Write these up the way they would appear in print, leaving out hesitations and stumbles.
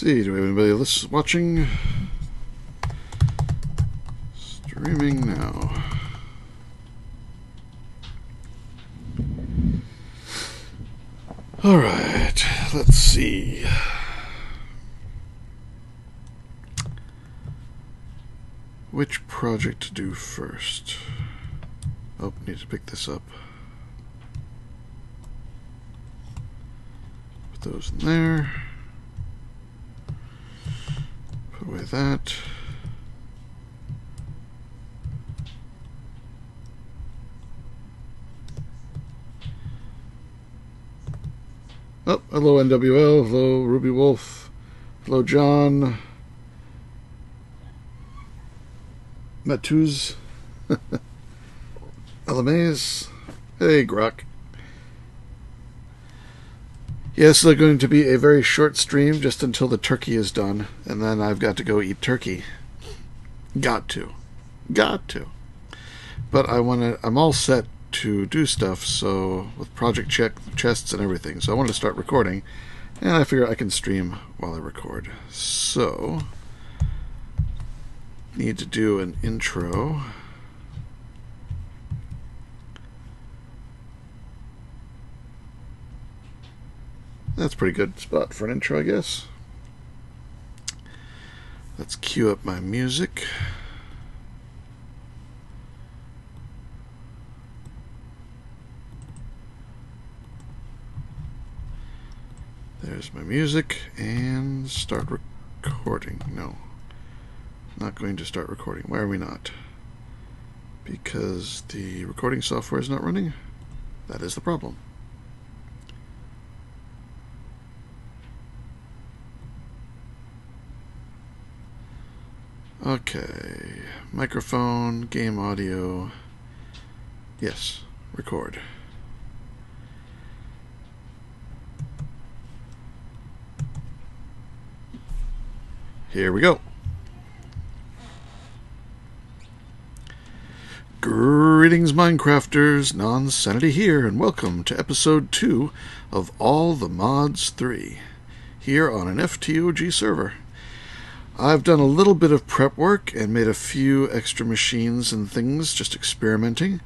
see, do we have anybody watching? Streaming now. Alright, let's see. Which project to do first? Oh, need to pick this up. Put those in there. Put away that. Oh, hello NWL, hello Ruby Wolf, hello John, Matuz, Alamaze, hey Grok. Yes, it's going to be a very short stream just until the turkey is done, and then I've got to go eat turkey. Got to. But I'm all set to do stuff, so with project chests and everything, so I wanted to start recording, and I figure I can stream while I record. So need to do an intro. That's a pretty good spot for an intro, I guess. Let's cue up my music. There's my music, and start recording. No, not going to start recording. Why are we not? Because the recording software is not running? That is the problem. Okay, microphone, game audio. Yes, record. Here we go. Greetings, Minecrafters. Nonsanity here, and welcome to episode 2 of All the Mods 3, here on an FTOG server. I've done a little bit of prep work and made a few extra machines and things, just experimenting,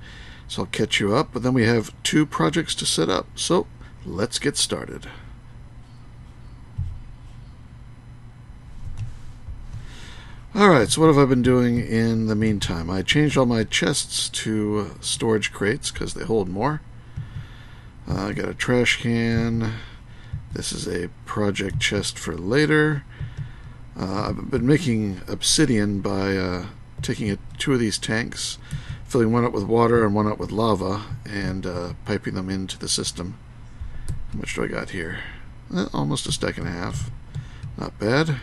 so I'll catch you up, but then we have 2 projects to set up, so let's get started. Alright, so what have I been doing in the meantime? I changed all my chests to storage crates because they hold more. I got a trash can. This is a project chest for later. I've been making obsidian by taking 2 of these tanks, filling one up with water and one up with lava, and piping them into the system. How much do I got here? Almost a stack and a half. Not bad.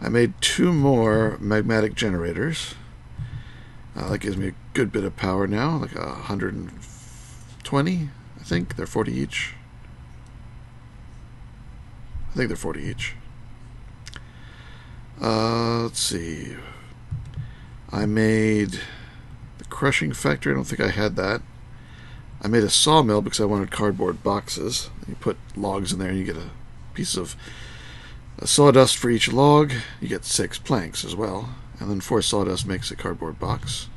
I made 2 more magmatic generators. That gives me a good bit of power now, like 120, I think. They're 40 each. I think they're 40 each. Let's see. I made the crushing factory. I don't think I had that. I made a sawmill because I wanted cardboard boxes. You put logs in there and you get a piece of sawdust for each log. You get 6 planks as well, and then 4 sawdust makes a cardboard box.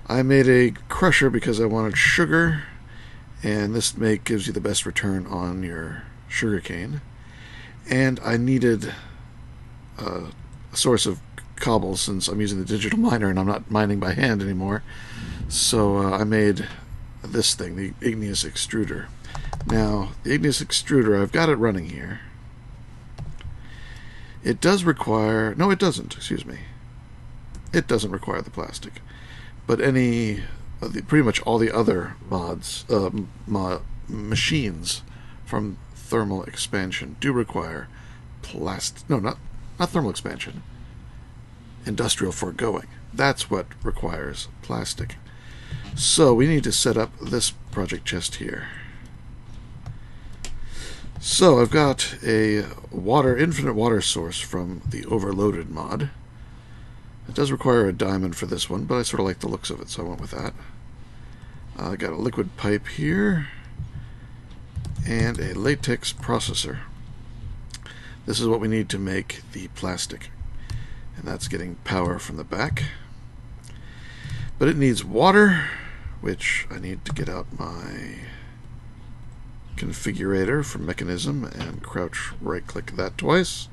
I made a crusher because I wanted sugar, and this gives you the best return on your sugar cane. And I needed a source of cobble since I'm using the digital miner and I'm not mining by hand anymore. So I made this thing, the igneous extruder. Now, the igneous extruder, I've got it running here. It does require... No, it doesn't. Excuse me. It doesn't require the plastic. But pretty much all the other machines from thermal expansion do require plastic. No, not thermal expansion. Industrial foregoing. That's what requires plastic. So we need to set up this project chest here. So I've got a infinite water source from the Overloaded mod. It does require a diamond for this one, but I sort of like the looks of it, so I went with that. I got a liquid pipe here and a latex processor. This is what we need to make the plastic. And that's getting power from the back. But it needs water, which I need to get out my configurator from mechanism and crouch right click that twice.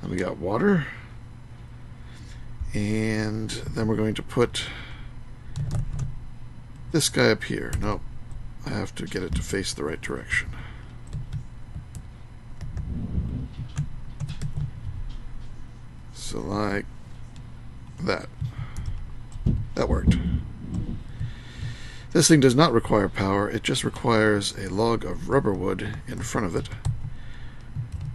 And we got water. And then we're going to put this guy up here. Nope. I have to get it to face the right direction. So like that. That worked. This thing does not require power, it just requires a log of rubber wood in front of it,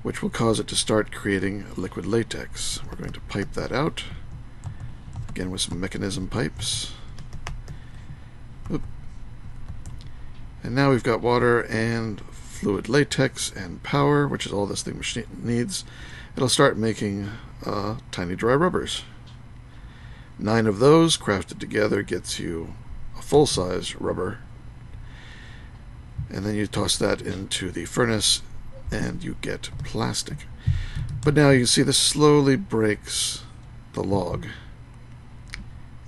which will cause it to start creating liquid latex. We're going to pipe that out, again with some mechanism pipes. Oop. And now we've got water and fluid latex and power, which is all this thing needs. It'll start making tiny dry rubbers. 9 of those crafted together gets you a full-size rubber, and then you toss that into the furnace and you get plastic. But now you can see this slowly breaks the log,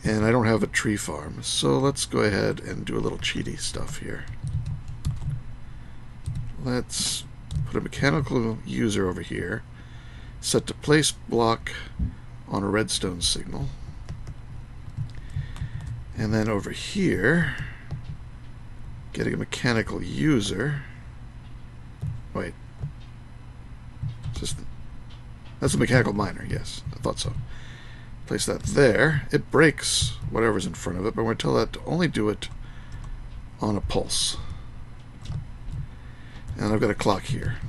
and I don't have a tree farm, so let's go ahead and do a little cheaty stuff here. Let's put a mechanical user over here, set to place block on a redstone signal. And then over here, getting a mechanical user. Wait. That's a mechanical miner, yes. I thought so. Place that there. It breaks whatever's in front of it, but we're going to tell that to only do it on a pulse. And I've got a clock here.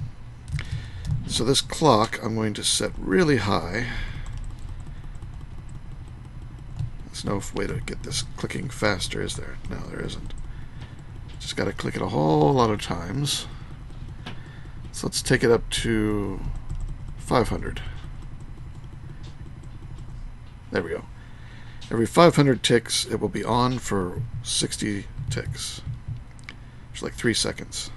So this clock I'm going to set really high. There's no way to get this clicking faster, is there? No, there isn't. Just got to click it a whole lot of times. So let's take it up to 500. There we go. Every 500 ticks, it will be on for 60 ticks. It's like 3 seconds.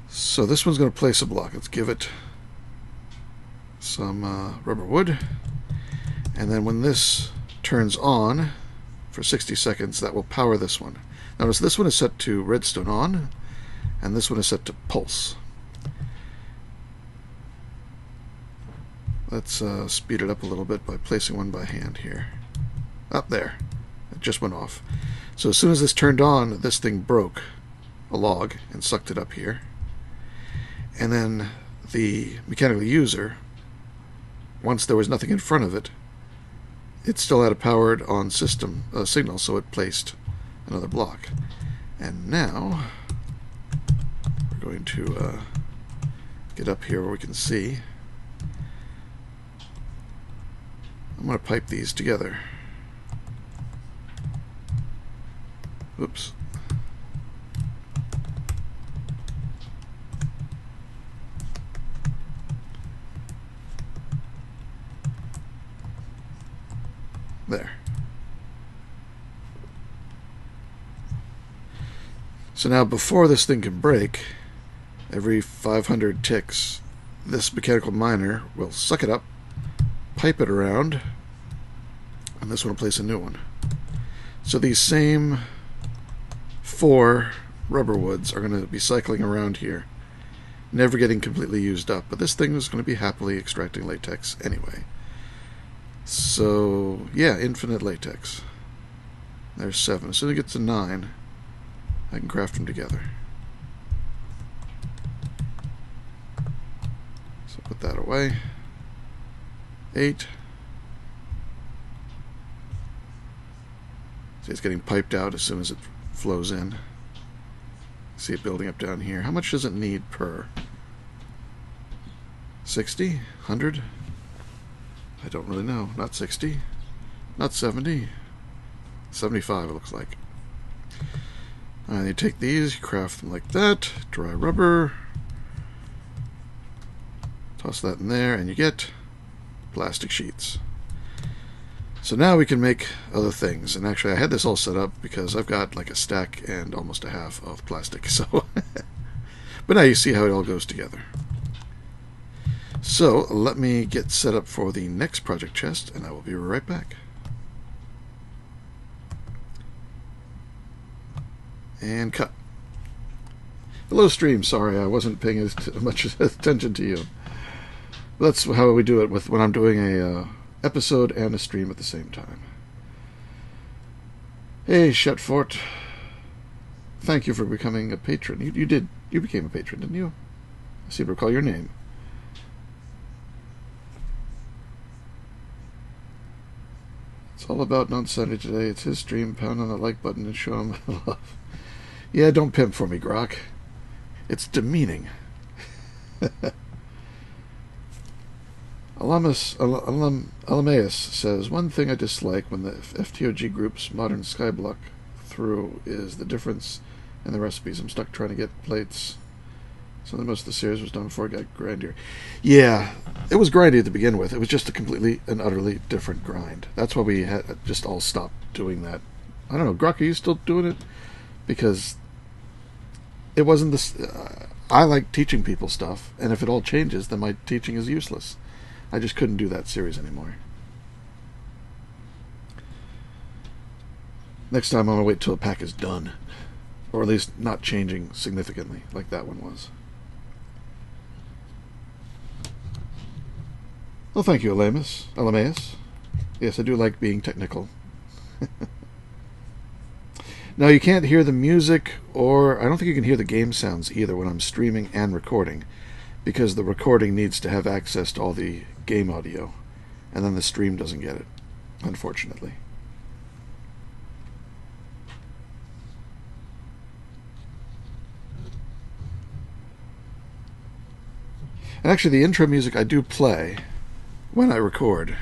So this one's going to place a block. Let's give it some rubber wood. And then when this turns on for 60 seconds, that will power this one. Notice this one is set to redstone on, and this one is set to pulse. Let's speed it up a little bit by placing one by hand here. Up there. It just went off. So as soon as this turned on, this thing broke a log and sucked it up here. And then the mechanical user, once there was nothing in front of it, it still had a powered on system signal, so it placed another block. And now we're going to get up here where we can see. I'm going to pipe these together. Oops. There. So now before this thing can break, every 500 ticks, this mechanical miner will suck it up, pipe it around, and this one will place a new one. So these same 4 rubber woods are going to be cycling around here, never getting completely used up, but this thing is going to be happily extracting latex anyway. So, yeah, infinite latex. There's 7. As soon as it gets to 9, I can craft them together. So put that away. 8. See, it's getting piped out as soon as it flows in. See it building up down here. How much does it need per? 60? 100? I don't really know. Not 60. Not 70. 75 it looks like. And you take these, you craft them like that. Dry rubber. Toss that in there and you get plastic sheets. So now we can make other things. And actually I had this all set up because I've got like a stack and almost a half of plastic. So but now you see how it all goes together. So let me get set up for the next project chest, and I will be right back. And cut. Hello, stream. Sorry, I wasn't paying as much attention to you. But that's how we do it with when I'm doing a episode and a stream at the same time. Hey, Shetfort. Thank you for becoming a patron. You became a patron, didn't you? I seem to recall your name. It's all about Nonsanity today. It's his stream. Pound on the like button and show him love. Yeah, don't pimp for me, Grok. It's demeaning. Alameus says, one thing I dislike when the FTOG group's modern skyblock through is the difference in the recipes. I'm stuck trying to get plates. So most of the series was done before it got grindier. Yeah, it was grindy at the begin with. It was just a completely and utterly different grind. That's why we had just all stopped doing that. I don't know, Grok, are you still doing it? Because it wasn't this. I like teaching people stuff, and if it all changes, then my teaching is useless. I just couldn't do that series anymore. Next time I'm going to wait till a pack is done. Or at least not changing significantly like that one was. Well, thank you, Alameus. Yes, I do like being technical. Now, you can't hear the music, or I don't think you can hear the game sounds either when I'm streaming and recording, because the recording needs to have access to all the game audio, and then the stream doesn't get it, unfortunately. And actually, the intro music I do play when I record.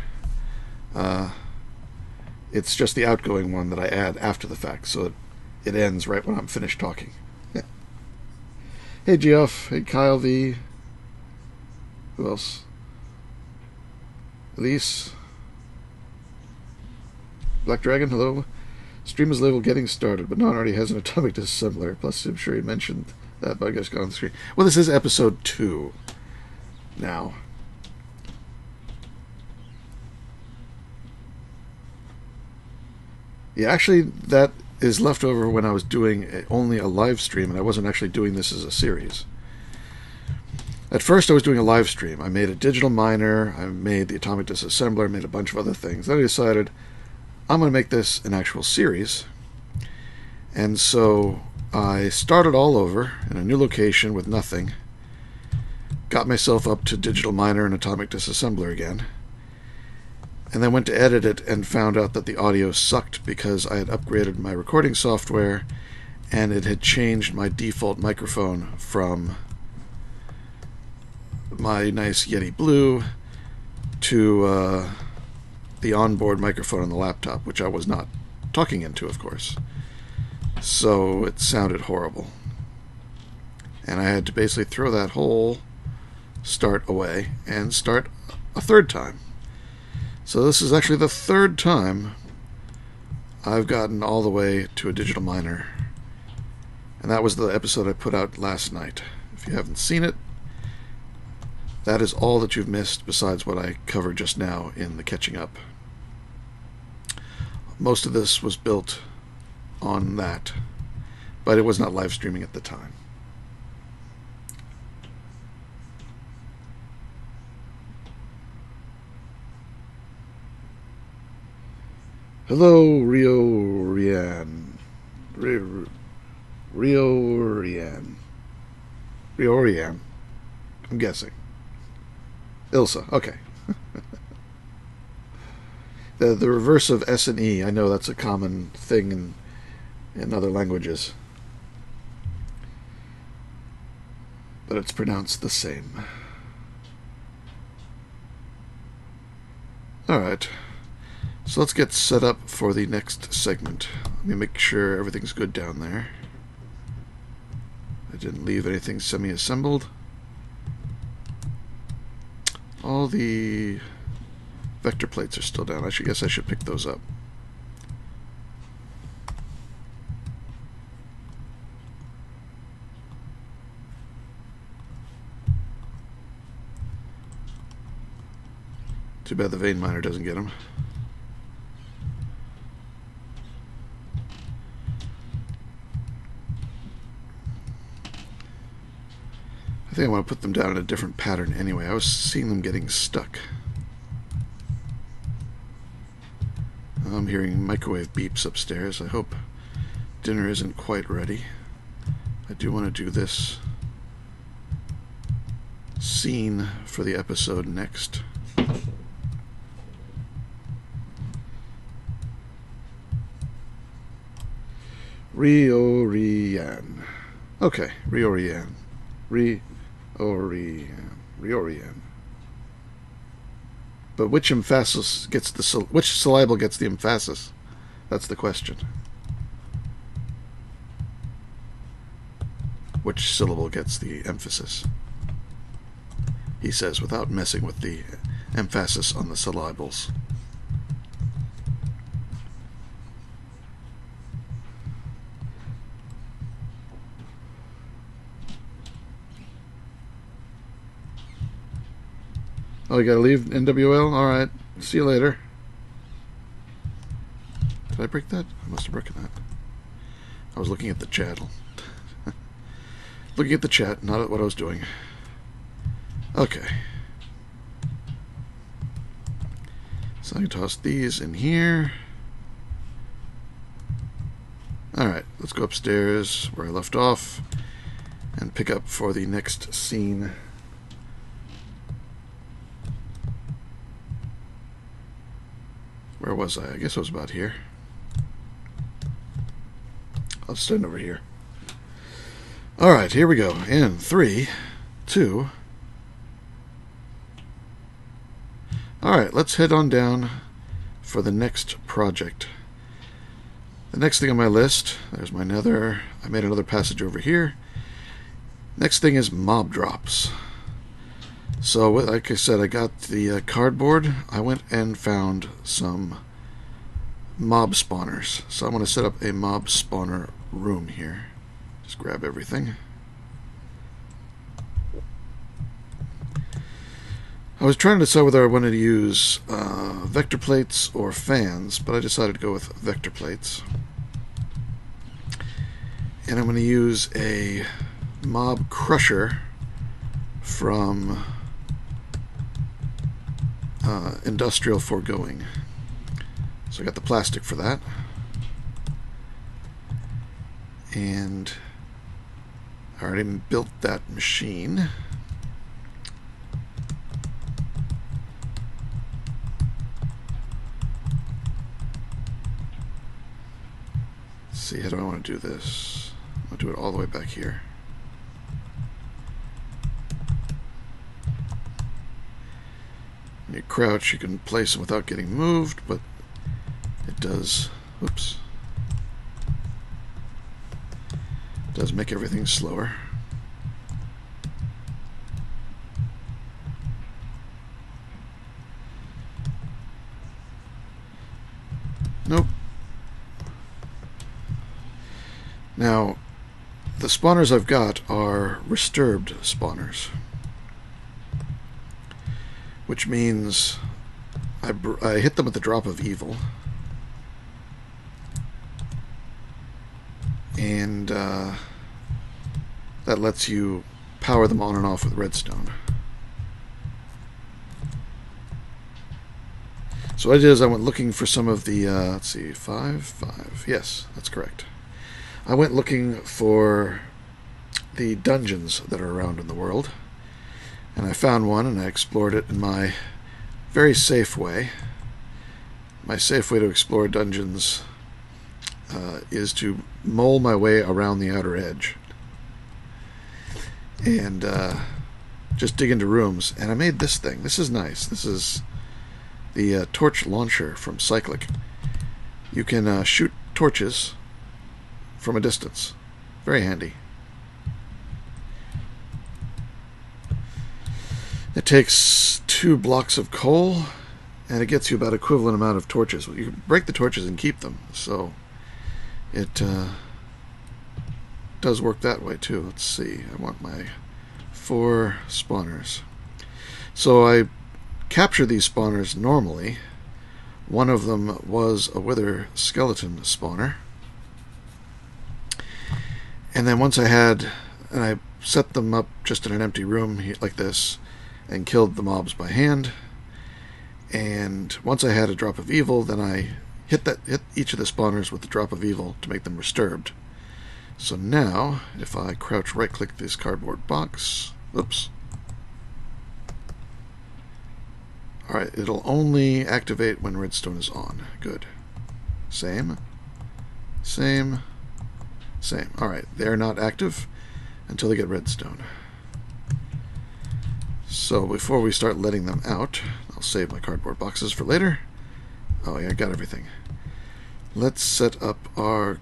It's just the outgoing one that I add after the fact, so it ends right when I'm finished talking. Hey, Geoff. Hey, Kyle V. Who else? Elise. Black Dragon, hello. Stream is labeled getting started, but non already has an atomic disassembler. Plus, I'm sure he mentioned that, but I guess got on the screen. Well, this is episode 2 now. Yeah, actually, that is left over when I was doing only a live stream, and I wasn't actually doing this as a series. At first, I was doing a live stream. I made a digital miner, I made the atomic disassembler, I made a bunch of other things. Then I decided I'm going to make this an actual series. And so I started all over in a new location with nothing, got myself up to digital miner and atomic disassembler again, and then went to edit it and found out that the audio sucked because I had upgraded my recording software and it had changed my default microphone from my nice Yeti Blue to the onboard microphone on the laptop, which I was not talking into, of course. So it sounded horrible. And I had to basically throw that whole start away and start a third time. So this is actually the third time I've gotten all the way to a digital miner. And that was the episode I put out last night. If you haven't seen it, that is all that you've missed besides what I covered just now in the catching up. Most of this was built on that, but it was not live streaming at the time. Hello, Rio Rian. Rio Rian. I'm guessing. Ilsa. Okay. The reverse of S and E. I know that's a common thing in other languages, but it's pronounced the same. All right. So let's get set up for the next segment. Let me make sure everything's good down there. I didn't leave anything semi-assembled. All the vector plates are still down. Guess I should pick those up. Too bad the vein miner doesn't get them. I think I want to put them down in a different pattern anyway. I was seeing them getting stuck. I'm hearing microwave beeps upstairs. I hope dinner isn't quite ready. I do want to do this scene for the episode next. Riorian. Okay, Riorian. Riorian. But which emphasis gets which syllable gets the emphasis? That's the question. Which syllable gets the emphasis? He says without messing with the emphasis on the syllables. Oh, you gotta leave NWL? Alright. See you later. Did I break that? I must have broken that. I was looking at the chat. Looking at the chat, not at what I was doing. Okay. So I can toss these in here. Alright, let's go upstairs where I left off and pick up for the next scene. Where was I? I guess I was about here. I'll stand over here. Alright, here we go. In 3, 2. Alright, let's head on down for the next project. The next thing on my list, there's my nether. I made another passage over here. Next thing is mob drops. So, like I said, I got the cardboard. I went and found some mob spawners. So I'm going to set up a mob spawner room here. Just grab everything. I was trying to decide whether I wanted to use vector plates or fans, but I decided to go with vector plates. And I'm going to use a mob crusher from Industrial Foregoing. So I got the plastic for that. And I already built that machine. Let's see, how do I want to do this? I'll do it all the way back here. When you crouch, you can place them without getting moved, but it does, oops, does make everything slower. Nope. Now, the spawners I've got are disturbed spawners, which means I hit them at the drop of evil, and that lets you power them on and off with redstone. So what I did is I went looking for some of the, let's see, 5, yes, that's correct. I went looking for the dungeons that are around in the world, and I found one, and I explored it in my very safe way. My safe way to explore dungeons is to mole my way around the outer edge and just dig into rooms. And I made this thing. This is nice. This is the torch launcher from Cyclic. You can shoot torches from a distance. Very handy. It takes 2 blocks of coal, and it gets you about equivalent amount of torches. You can break the torches and keep them, so it does work that way too. Let's see, I want my 4 spawners. So I capture these spawners normally. One of them was a wither skeleton spawner. And then once I set them up just in an empty room like this and killed the mobs by hand. And once I had a drop of evil, then I hit each of the spawners with the drop of evil to make them disturbed. So now, if I crouch right-click this cardboard box, oops. Alright, it'll only activate when redstone is on. Good. Same. Same. Same. Alright, they're not active until they get redstone. So before we start letting them out, I'll save my cardboard boxes for later. Oh yeah, I got everything. Let's set up our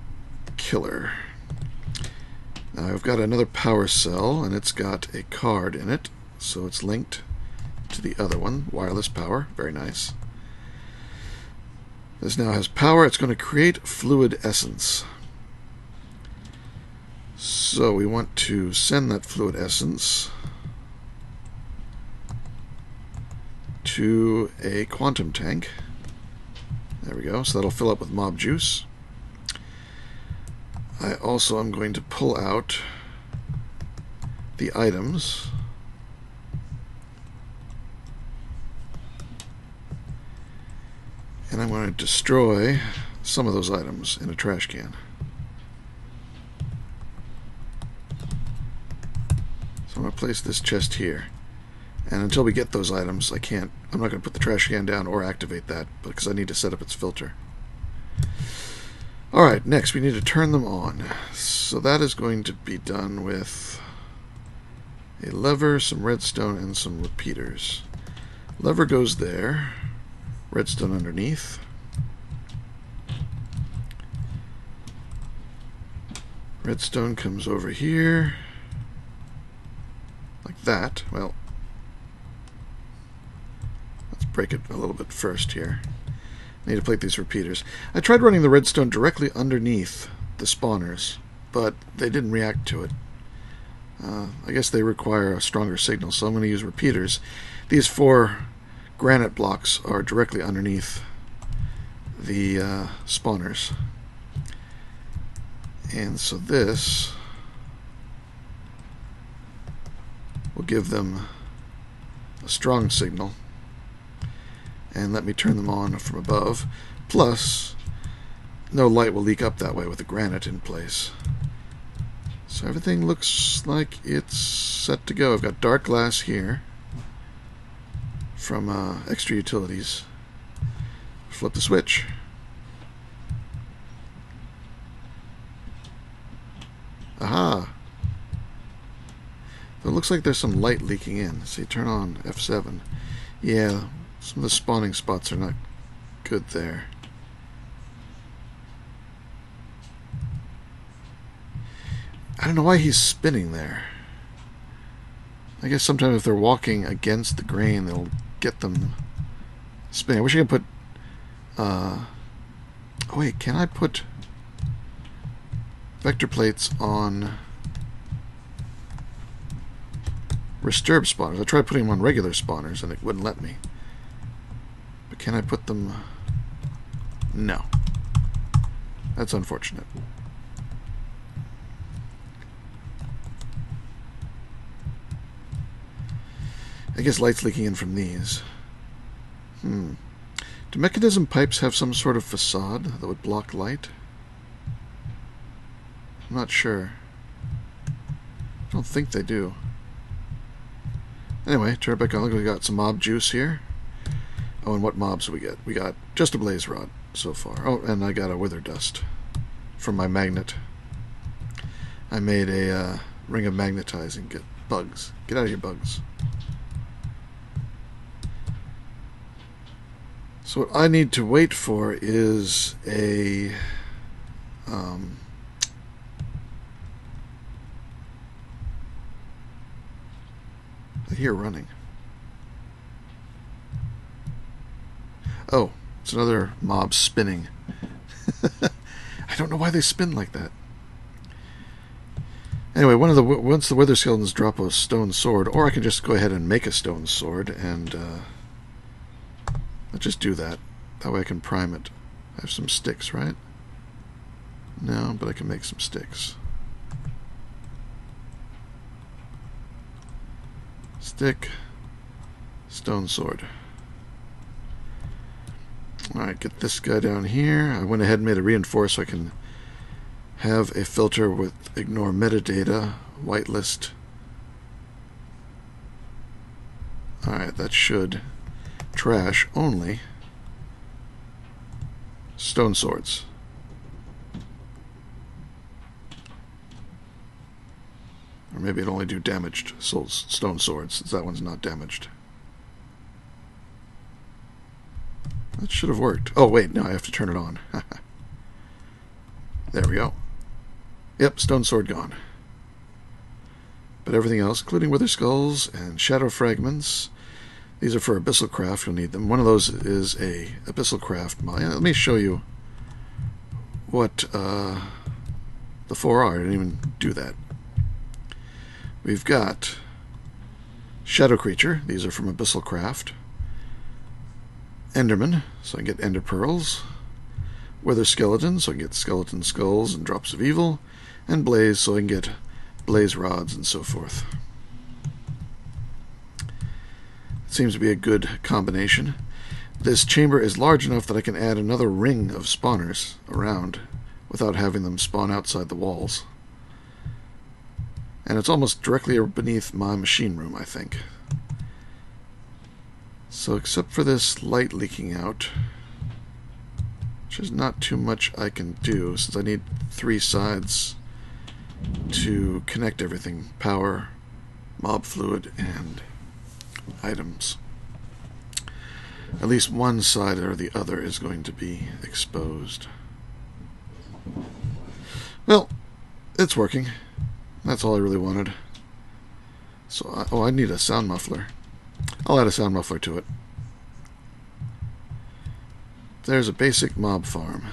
killer. Now I've got another power cell, and it's got a card in it, so it's linked to the other one. Wireless power, very nice. This now has power. It's going to create fluid essence. So we want to send that fluid essence to a quantum tank. There we go. So that'll fill up with mob juice. I also am going to pull out the items. And I'm going to destroy some of those items in a trash can. So I'm going to place this chest here. And until we get those items, I'm not going to put the trash can down or activate that, because I need to set up its filter. Alright, next we need to turn them on. So that is going to be done with a lever, some redstone, and some repeaters. Lever goes there. Redstone underneath. Redstone comes over here. Like that. Well, let's break it a little bit first here. I need to plate these repeaters. I tried running the redstone directly underneath the spawners, but they didn't react to it. I guess they require a stronger signal, so I'm going to use repeaters. These 4 granite blocks are directly underneath the spawners. And so this will give them a strong signal and let me turn them on from above. Plus, no light will leak up that way with the granite in place. So everything looks like it's set to go. I've got dark glass here from extra utilities. Flip the switch. Aha! It looks like there's some light leaking in. See, turn on F7. Yeah, some of the spawning spots are not good there. I don't know why he's spinning there. I guess sometimes if they're walking against the grain, they'll get them spinning. I wish I could put... oh wait, can I put vector plates on disturbed spawners? I tried putting them on regular spawners and it wouldn't let me. But can I put them... No. That's unfortunate. I guess light's leaking in from these. Do mechanism pipes have some sort of facade that would block light? I'm not sure. I don't think they do. Anyway, turn it back on. Look, we got some mob juice here. Oh, and what mobs do we get? We got just a blaze rod so far. Oh, and I got a wither dust from my magnet. I made a ring of magnetizing. Get bugs. Get out of here, bugs. So what I need to wait for is a I hear running. Oh, it's another mob spinning. I don't know why they spin like that. Anyway, once the wither skeletons drop a stone sword, or I can just go ahead and make a stone sword and Let's just do that. That way I can prime it. I have some sticks, right? No, but I can make some sticks. Stick. Stone sword. Alright, get this guy down here. I went ahead and made a reinforce so I can have a filter with ignore metadata, whitelist. Alright, that should trash only stone swords. Or maybe it'll only do damaged stone swords, since that one's not damaged. That should have worked. Oh, wait, no, I have to turn it on. There we go. Yep, stone sword gone. But everything else, including wither skulls and shadow fragments, these are for abyssal craft. You'll need them. One of those is a abyssal craft mod. Let me show you what the four are. I didn't even do that. We've got shadow creature. These are from abyssal craft. Enderman, so I can get ender pearls. Wither skeleton, so I can get skeleton skulls and drops of evil. And blaze, so I can get blaze rods and so forth. Seems to be a good combination. This chamber is large enough that I can add another ring of spawners around without having them spawn outside the walls. And it's almost directly beneath my machine room, I think. So except for this light leaking out, which is not too much I can do since I need 3 sides to connect everything: power, mob fluid, and items. At least one side or the other is going to be exposed. Well, it's working. That's all I really wanted. So, I need a sound muffler. I'll add a sound muffler to it. There's a basic mob farm.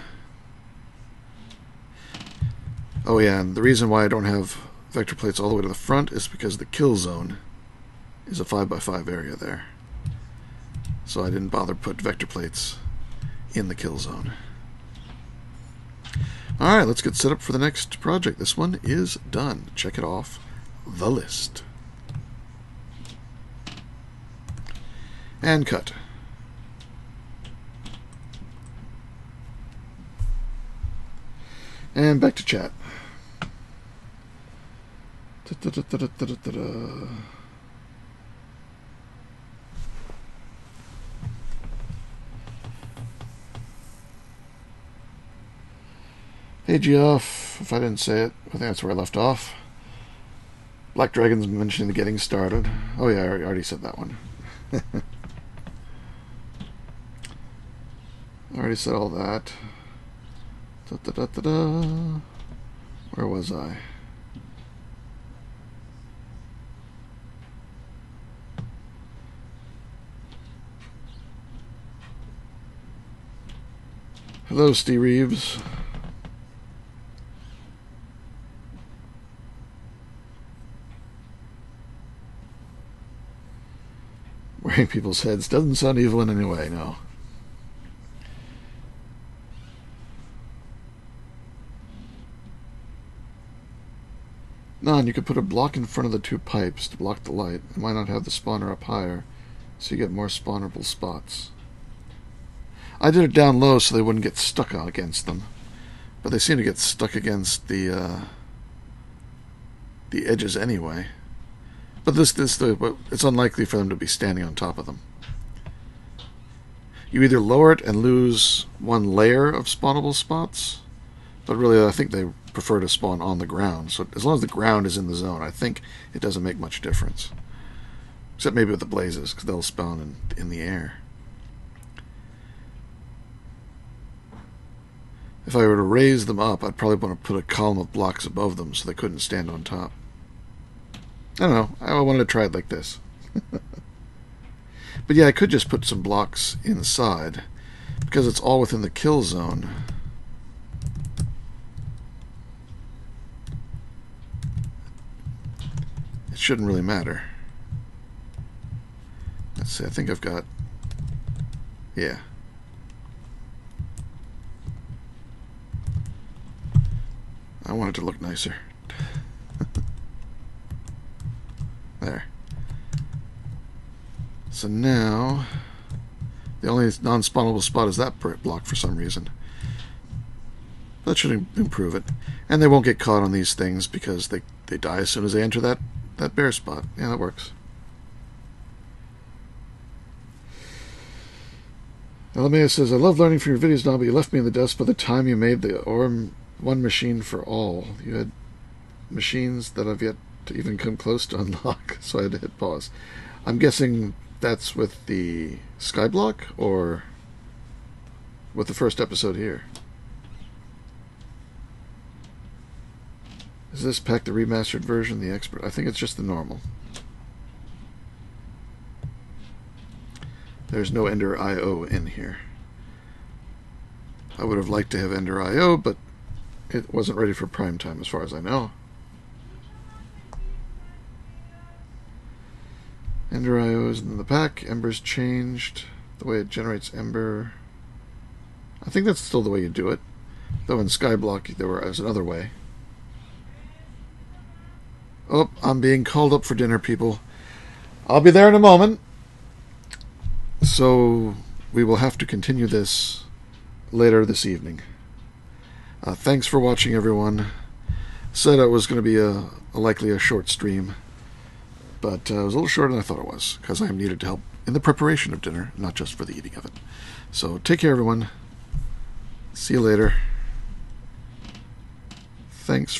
Oh yeah, and the reason why I don't have vector plates all the way to the front is because the kill zone is a 5x5 area there. So I didn't bother put vector plates in the kill zone. Alright, let's get set up for the next project. This one is done. Check it off the list. And cut. And back to chat. Hey Geoff, if I didn't say it, I think that's where I left off. Black Dragon's mentioning the getting started. Oh yeah, I already said that one. I already said all that. Where was I? Hello, Steve Reeves. Wearing people's heads doesn't sound evil in any way, no. None, you could put a block in front of the 2 pipes to block the light. And why not have the spawner up higher so you get more spawnable spots? I did it down low so they wouldn't get stuck against them. But they seem to get stuck against the edges anyway. But it's unlikely for them to be standing on top of them. You either lower it and lose 1 layer of spawnable spots, but really I think they prefer to spawn on the ground. So as long as the ground is in the zone, I think it doesn't make much difference. Except maybe with the blazes, because they'll spawn in the air. If I were to raise them up, I'd probably want to put a column of blocks above them so they couldn't stand on top. I don't know. I wanted to try it like this. But yeah, I could just put some blocks inside. Because it's all within the kill zone. It shouldn't really matter. Let's see, I think I've got... Yeah. I want it to look nicer. There. So now, the only non-spawnable spot is that block for some reason. That should improve it. And they won't get caught on these things because they die as soon as they enter that bear spot. Yeah, that works. Alamea says, I love learning from your videos now, but you left me in the dust by the time you made the ORM 1 machine for all. You had machines that I've yet to even come close to unlock, so I had to hit pause. I'm guessing that's with the Skyblock, or with the first episode here. Is this pack the remastered version, the expert? I think it's just the normal. There's no Ender IO in here. I would have liked to have Ender IO, but it wasn't ready for prime time as far as I know. Ender IO is in the pack. Ember's changed. The way it generates Ember. I think that's still the way you do it. Though in Skyblock there was another way. Oh, I'm being called up for dinner, people. I'll be there in a moment. So we will have to continue this later this evening. Thanks for watching, everyone. Said it was going to be likely a short stream, but it was a little shorter than I thought it was, because I am needed to help in the preparation of dinner, not just for the eating of it. So take care, everyone. See you later. Thanks for